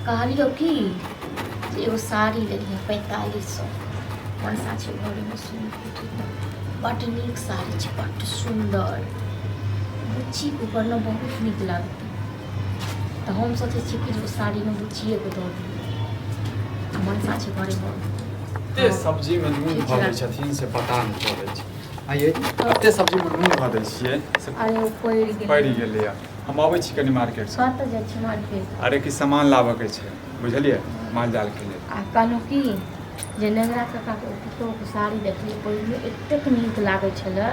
कहलियो कि जे एगो साड़ी लेलिए 4500 मनसा छै घरमे सुन बड नीक साड़ी छै बड सुंदर बुच्ची ऊपर न बहुत नीक लगतै तो हम सोचे छी कि जो साड़ी में बुच्चिए को दऽ दी मनसा छै घरे सब्जी में नून भऽ दै छथिन से पता नहीं चलै छै आइए कते सब्जी में नून भऽ दै छियै से अरे पड़ि गेलै हम आबै छी कनी मार्केट से कतऽ जाइ छी मार्केट अरे कि सामान लाबऽ के छै बुझलिए माल जाल के लिए आ कहलहुँ कि जे नेगरा कक्काके पुतोहके साड़ी देखलिए पहिने एतेक नीक लागै छलै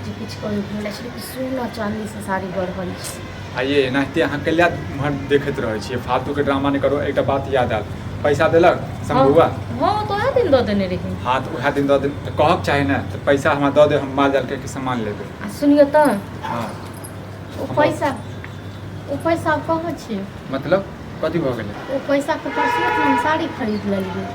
जे किछु कहै भेलै छलै कि सोना चाँदीसँ साड़ी बढ़ल छै आइए एनाहिते अहाँ कैला भर देखैत रहै छियै फालतू के ड्रामा नहीं करो एकटा बात याद आयल पैसा देलक शंभुआ हाँ तो वएह दिन दऽ देने रही हाँ तो वएह दिन दऽ दे तो कहक चाही ने तो पैसा हमरा दऽ दे हम माल जाल के सामान लेबै आ सुनियो तऽ हाँ ओ पैसा कहाँ छै मतलब कथी भऽ गेलै ओ पैसाके परसुए हम साड़ी खरीद लेलियै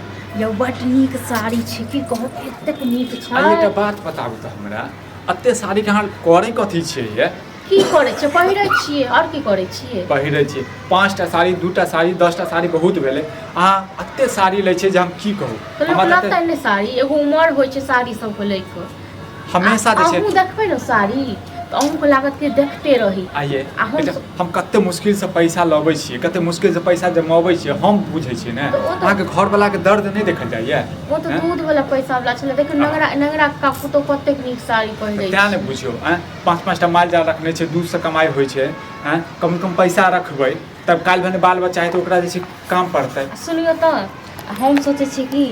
यौ बड नीक साड़ी छै की कहू एतेक नीक छै आ एकटा बात बताबू तऽ हमरा एते साड़ी के अहाँ करै कथी छियै ये की करै छियै पहिरै छियै आओर की करै छियै पहिरै छियै 5टा साड़ी 2टा साड़ी 10टा साड़ी बहुत भेलै अहाँ एते साड़ी लै छियै जे हम की कहू तऽ लोक लत्ता नहि साड़ी एगो उमर होइ छै साड़ी सबके लै के हमेशा जे छै अहूँ देखबै ने साड़ी तऽ अहूँके लागत कि देखते रही आइए हम कते मुश्किल से पैसा लबै छियै कते मुश्किल से पैसा जमाबै छियै हम बुझै छियै ने अहाँके घर वाला के दर्द नहीं देखल जाइए वो तो दूध वाला पैसा वाला छलै देखियो नगरा का तो कतेक नीक साड़ी पहिरै छै त्या ने बुझियो 5-5टा माल जाल रखने छै दूध से कमाई होइ छै कम कम पैसा रखबै तब काल्हि भने बाल बच्चा है तो ओकरा जे छै काम पड़तै सुनियो तऽ हम सोचै छी कि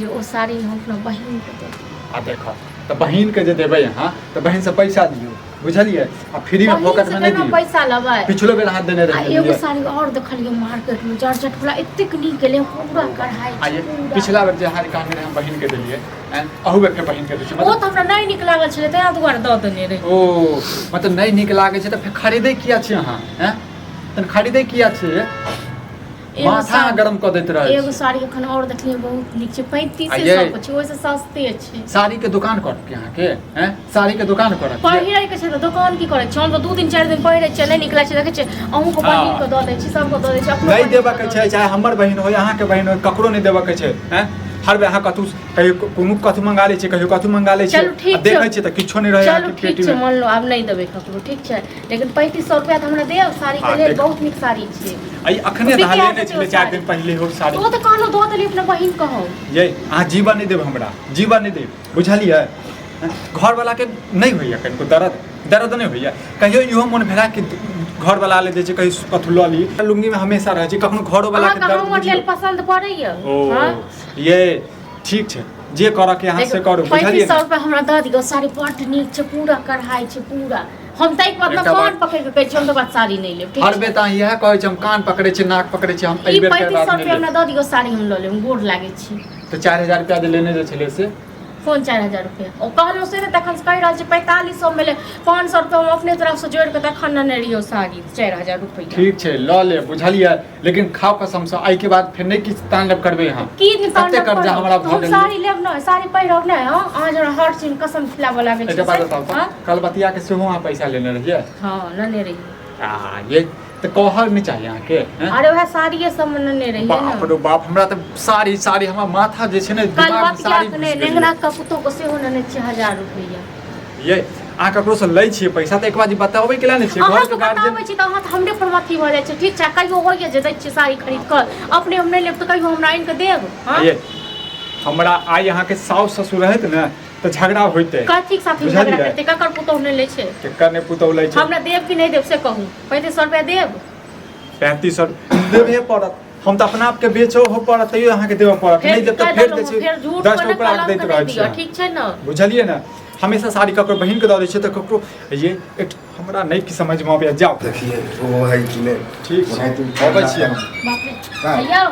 जे ओ साड़ी हम अपना बहिनके देबै आ देखो तो बहन के जे देबै अहाँ तो बहन से पैसा दियौ बुझलिए आ फ्री में पॉकेट में नहीं दियौ पैसा लेबै पिछलो बेर हाथ देने रहिए एगो साड़ी और देखलिए मार्केट में जर्जट वाला एतेक नीक गेलै पूरा कढ़ाई आइए पिछला बेर जे अहाँ कहने रहे हम बहन के देलिए अहू बेर के बहन के दै छी ओ तऽ हमरा नहीं नीक लागल छलै तें दुआरे दऽ देने रही ओ मतलब नहीं नीक लागै छै तऽ फिर खरीदै किया छी अहाँ हैं तन खरीदै किया छी माथा गरम क दैत रहै एगो साड़ी एखन और देखलिए बहुत नीक छै 3500 के छै ओइसे सस्ते छै साड़ी के दुकान कर के अहाँ के हैं साड़ी के दुकान कर पहिरै के छै तऽ दुकान की करै छै हम तऽ 2 दिन 4 दिन पहिरै छै नहीं निकलै छै देखै छै अहूँ को बहिन को दऽ दै छी सबको दऽ दै छी अपनो नहीं देबा के छै चाहे हमर बहिन हो अहाँ के बहिन हो ककरो नहीं देबा के छै हैं हर बेर अहाँ कतू कहियो कोनो कथू मंगा लै छै कहियो कथू मंगा लै छै देखै छै तऽ किछो नहीं रहै चलो ठीक छै मान लो आब नहीं देबै ककरो ठीक छै लेकिन 3500 रुपया तऽ हमरा देब साड़ी के लेल बहुत नीक साड़ी छै आई अखने धार लेने छले 4 दिन पहले हो साड़ी ओ तऽ कहलो दऽ देली अपना बहिन कहौ ये अहाँ जीवन नहीं देब हमरा जीवन नहीं देब बुझलिए घर वाला के नहीं होइया कनको दर्द नहीं होइया कहियो इहो मन भेला कि घर वाला ले दे छै कहीं कथु लऽ ली लुंगी में हमेशा रह छै कखनो घरो वाला के दर्द हमर लेल पसंद पड़ैया हां ये ठीक छै जे करऽ के अहाँ से करू बुझलिए 3500 रुपया हमरा दऽ दियौ साड़ी बड नीक छै पूरा कढ़ाई छै पूरा हम तै के मतलब कान पकड़ के कहै छी हम तो बात साड़ी नहीं लेब ठीक हर बेर त इएह कहै छी हम कान पकड़े छी नाक पकड़े छी हम एहि बेर के बाद 3500 रुपया हमरा दऽ दियौ साड़ी हम लऽ लेब गोड़ लागै छी तो 4000 रुपया जे लेने जे छले से कोन 4000 रुपया ओ कहलो से तखन से कहि रहल छै 4500 में ले 500 रुपया हम अपने तरफ से जोड़ के तखन न रहियो साड़ी 4000 रुपया ठीक छै लऽ ले बुझलिए लेकिन खाओ कसम से आई के बाद फिर नहीं किछ तांडव करबे हां की तांडव कर्जा हमरा भ गेल साड़ी लेब न साड़ी पहिरब न हां अहाँ जरा हर चीज कसम खिलाबो लागे छै बात बताओ कल बतिया के सेहो अहाँ पैसा लेने रहिए हां लेने रहिए ये तो कहल नहीं चाहिए अहाँ के अरे वह साड़ीए सब में लेने रहिए बाप रे बाप हमरा तो साड़ी हमरा माथा जे छै ने दिमाग में साड़ी नेंगरा का पुतो को सेहो लेने छै 1000 रुपया ये अहाँ ककरो से लै छियै पैसा तऽ एक बार बताबै के नहि छै घर के बताबै छी तऽ अहाँ तऽ हमरे पर अथी भ जाइ छै ठीक छै कहियो होइए जे दै छियै साड़ी खरीद कर अपने हम नहीं लेब तऽ कहियो हमरा आनि के देब हां ये हमरा आइ अहाँ के साउस ससुर रहत ने तो झगड़ा होइते कथी के साथ झगड़ा करते ककर पुतो नहीं ले छै केकर ने पुतो लै छै हमरा देब कि नहीं देब से कहू 3500 रुपया देब 3500 देबे पड़त हम तऽ अपना आप के बेचो हो पड़त तैयो अहाँ के देबे पड़त नहीं देब तऽ फेर दे छै 10 रुपया दैत रहै छै ठीक छै न बुझलिए ना हमेशा साड़ी ककरो बहिन के दऽ दै छै तऽ ककरो ये हमरा नहीं की समझ में आबे जाओ देखिए वो है कि नहीं ठीक छै आबै छी हम बाप रे भैया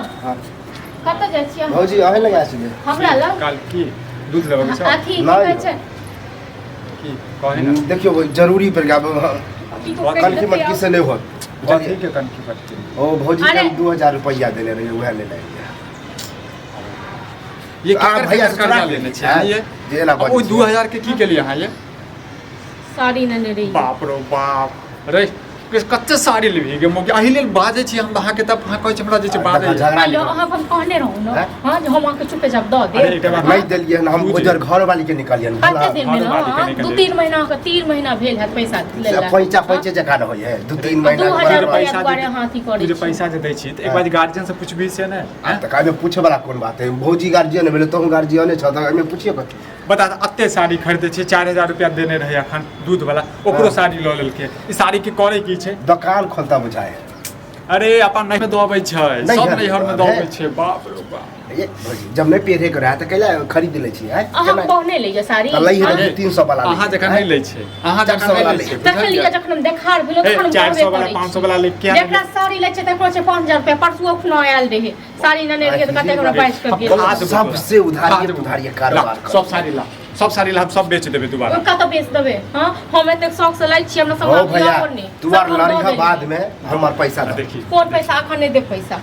कतऽ जाइ छियै भौजी अहे लगा छियै हमरा लग काल की दूध लेबे छै अथी कहै छै की कहै ना देखियो वो जरूरी पर गाब कल की मत किसे नहीं हो कथी के कन की बात ओ भौजी का 2000 रुपया देले रहे वह ले ले ये भैया से कर्जा लेने छै ये जे ना ओ 2000 के की के लिए हां ये साड़ी लेने रही बाप रो बाप रे कच्चे साड़ी लेबी गे मोगी अही लेल बाजे छी हम अहाँ के तब अहाँ कहै छी हमरा जे छै बाजे झगड़ा हेलो अहाँ हम कहने रहू न हां जे हम अहाँके चुपे जब दऽ अरे दे एकटा बात नहीं दिलिए ना हम उधर घर वाली के निकालिए कते दिन में घर वाली के ना निकलिए। 2-3 महीना का 3 महीना भेल है पैसा ले ला पैसा पैसे जका न होय है 2-3 महीना 2000 रुपया पैसा दुआरे जे- हाथी तू करै जे छी पैसा जे दै छी त एक बार गार्जियन से पूछबी से ने त कामे पूछे वाला कोन बात है भौजी गार्जियन भेले तो गार्जियन छ त एमे पूछिए कथि बता अत्ते साड़ी खरीदे छी 4000 रुपया देने रहे अखन दूध वाला ओकरो साड़ी लऽ लेलकै ई साड़ी के करे की छै दुकान खोलता बुझाए अरे अपन नहीं में दबै छै नहीं सब है, नैहर में है। दबै छै बाप रे बाप ये भौजी जब नहीं पेरे के रहा त कैला खरीद ले छी है अहाँ कहने ले साड़ी त लई है अरे, 300 वाला अहाँ जखन नहीं लै छै अहाँ जखन 400 नहीं वाला लै लै छै छै। तखन लिया जखन हम देखार भेलो ए, तखन हम 400 कहबे वाला, करै 500 वाला ले किया जेकरा साड़ी लै छै तकरो छै 5000 रुपया परसुओ खुना आयल रहे साड़ी नने रहे त कते हमरा पास के गेल हाथ देबो सबसे तोरा। हाथ उधारी देबो। उधारी ला, कारोबार कर। सब साड़ी ला सब साड़ी ला हम सब बेच देबे दोबारा ओका तो बेच देबे हां हम एते शौक से लै छी हमरा सब ओ भैया कोनी तुआर लड़ी बाद में हमार पैसा दे देखी कोन पैसा अखन नहीं दे पैसा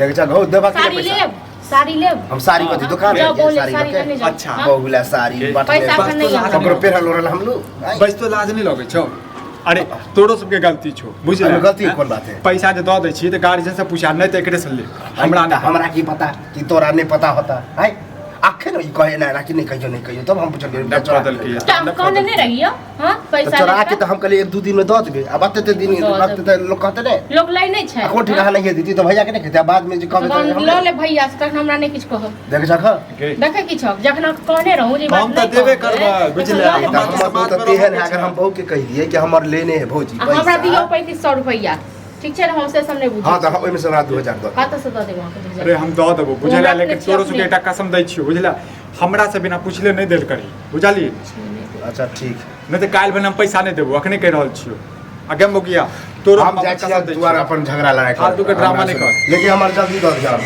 देख जा हो देबा के साड़ी पैसा लेब साड़ी लेब हम साड़ी कथी दुकान जाओ है बोले साड़ी साड़ी के लेने जाओ अच्छा, हाँ? बहुला साड़ी के- बटले पैसा अखन नहीं है। ककरो पेहल ओरल हम लोग बस तो लाज नहीं लगे छौ अरे तोरो सबके गलती छौ बुझले अरे गलती कोन बात है? पैसा जे दऽ दै छी त गार्जियन से पूछा नहीं त एकरे से ले हमरा हमरा हमरा की पता कि तोरा नहीं पता होता है आखे नहीं कहे ना कि नहीं कहियो तब हम पूछलिए बदल के तो हम कहने नहीं रहियो हां तो पैसा चोरा के लेके तो हम कहले 1-2 दिन में दऽ देबे अब आते दिन दऽ लगते तो लोग कहते नहीं लोग लै नहीं छै अखो ठिकाना नहीं है दीदी तो भैया के नहीं कहते बाद में जो कहबे हम तो ल ले भैया से तखन हमरा नहीं किछ कहब देख जा देखे की छक जखन कहने रहूं जे हम त देबे करबै बुझले हम हम हम तो तेहन है अगर हम बहू के कह दिए कि हमर लेने है भौजी हमरा दियो पैसा 3500 रुपया ठीक छै हम से सामने बुझ हां तो हम ओइमे से हमरा 2000 दो हाथ से दऽ देब अहाँके अरे हम दऽ देबो बुझला हमरा लेकिन अपने तोरो छी सबके एकटा कसम दै छियो बुझला हमरा से बिना पूछले नहीं देल करी बुझली अच्छा ठीक नहीं तो काल्हि भने हम पैसा नहीं देबो अखने कहि रहल छियो आगे मुगिया तोरो हम जाय छी कसम दै दुआर छियो। अपन झगड़ा लड़ाई फालतू के ड्रामा नहीं कर। लेकिन हमर जल्दी दऽ दिया